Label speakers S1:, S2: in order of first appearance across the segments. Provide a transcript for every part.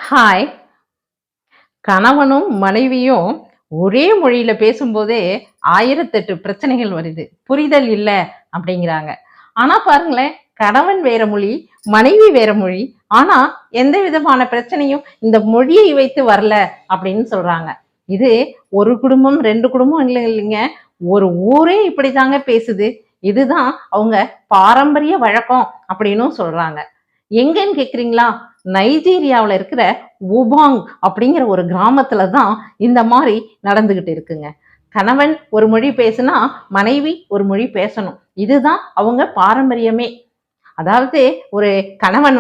S1: Hi. கணவனும் மனைவியும் ஒரே மொழியில பேசும்போதே 1008 பிரச்சனைகள் வருது. புரிதல் இல்ல அப்படிங்கிறாங்க. ஆனா பாருங்களேன், கணவன் வேற மொழி, மனைவி வேற மொழி. ஆனா எந்த விதமான பிரச்சனையும் இந்த மொழியை வைத்து வரல அப்படின்னு சொல்றாங்க. இது ஒரு குடும்பம், 2 குடும்பம் இல்லைங்க. ஒரு ஊரே இப்படிதாங்க பேசுது. இதுதான் அவங்க பாரம்பரிய வழக்கம் அப்படின்னும் சொல்றாங்க. எங்கன்னு கேக்குறீங்களா? நைஜீரியாவுல இருக்கிற ஊபாங் அப்படிங்கிற ஒரு கிராமத்துல தான் இந்த மாதிரி நடந்துகிட்டு இருக்குங்க. கணவன் ஒரு மொழி பேசுனா மனைவி ஒரு மொழி பேசணும். இதுதான் அவங்க பாரம்பரியமே. அதாவது ஒரு கணவன்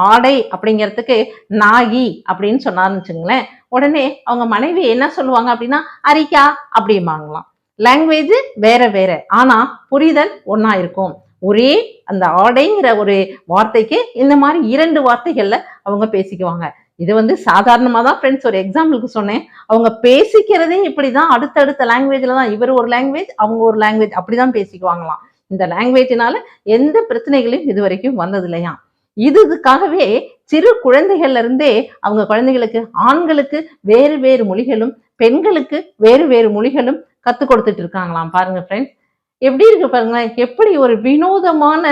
S1: ஆடை அப்படிங்கிறதுக்கு நாகி அப்படின்னு சொன்னார்னு வச்சுங்களேன், உடனே அவங்க மனைவி என்ன சொல்லுவாங்க அப்படின்னா அரிக்கா அப்படிம்பாங்களாம். லாங்குவேஜ் வேற வேற, ஆனா புரிதல் ஒன்னா இருக்கும். ஒரே அந்த ஆடைங்கிற ஒரு வார்த்தைக்கு இந்த மாதிரி 2 வார்த்தைகள்ல அவங்க பேசிக்குவாங்க. இது சாதாரணமா தான் ஃப்ரெண்ட்ஸ், ஒரு எக்ஸாம்பிளுக்கு சொன்னேன். அவங்க பேசிக்கிறதே இப்படிதான், அடுத்தடுத்த லாங்குவேஜ்ல தான். இவர் ஒரு லாங்குவேஜ், அவங்க ஒரு லாங்குவேஜ், அப்படிதான் பேசிக்குவாங்களாம். இந்த லாங்குவேஜ்னால எந்த பிரச்சனைகளையும் இது வரைக்கும் வந்தது இல்லையா. இதுக்காகவே சிறு குழந்தைகள்ல இருந்தே அவங்க குழந்தைகளுக்கு, ஆண்களுக்கு வேறு வேறு மொழிகளும், பெண்களுக்கு வேறு வேறு மொழிகளும் கத்து கொடுத்துட்டு இருக்காங்களாம். பாருங்க ஃப்ரெண்ட்ஸ், எப்படி இருக்கு பாருங்களேன். எப்படி ஒரு வினோதமான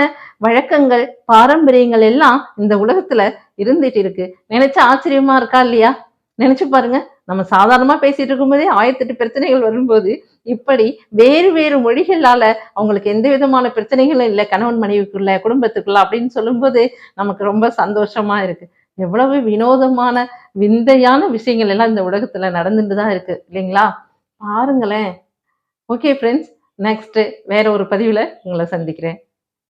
S1: வழக்கங்கள், பாரம்பரியங்கள் எல்லாம் இந்த உலகத்துல இருந்துட்டு இருக்கு. நினைச்சா ஆச்சரியமா இருக்கா இல்லையா? நினைச்சு பாருங்க. நம்ம சாதாரணமா பேசிட்டு இருக்கும்போதே 1008 பிரச்சனைகள் வரும்போது, இப்படி வேறு வேறு மொழிகளால அவங்களுக்கு எந்த விதமான பிரச்சனைகளும் இல்லை கணவன் மனைவிக்குள்ள, குடும்பத்துக்குள்ள அப்படின்னு சொல்லும்போது நமக்கு ரொம்ப சந்தோஷமா இருக்கு. எவ்வளவு வினோதமான, விந்தையான விஷயங்கள் எல்லாம் இந்த உலகத்துல நடந்துட்டு தான் இருக்கு இல்லைங்களா? பாருங்களேன். ஓகே ஃப்ரெண்ட்ஸ், நெக்ஸ்ட் வேற ஒரு பதிவுல உங்களை சந்திக்கிறேன்.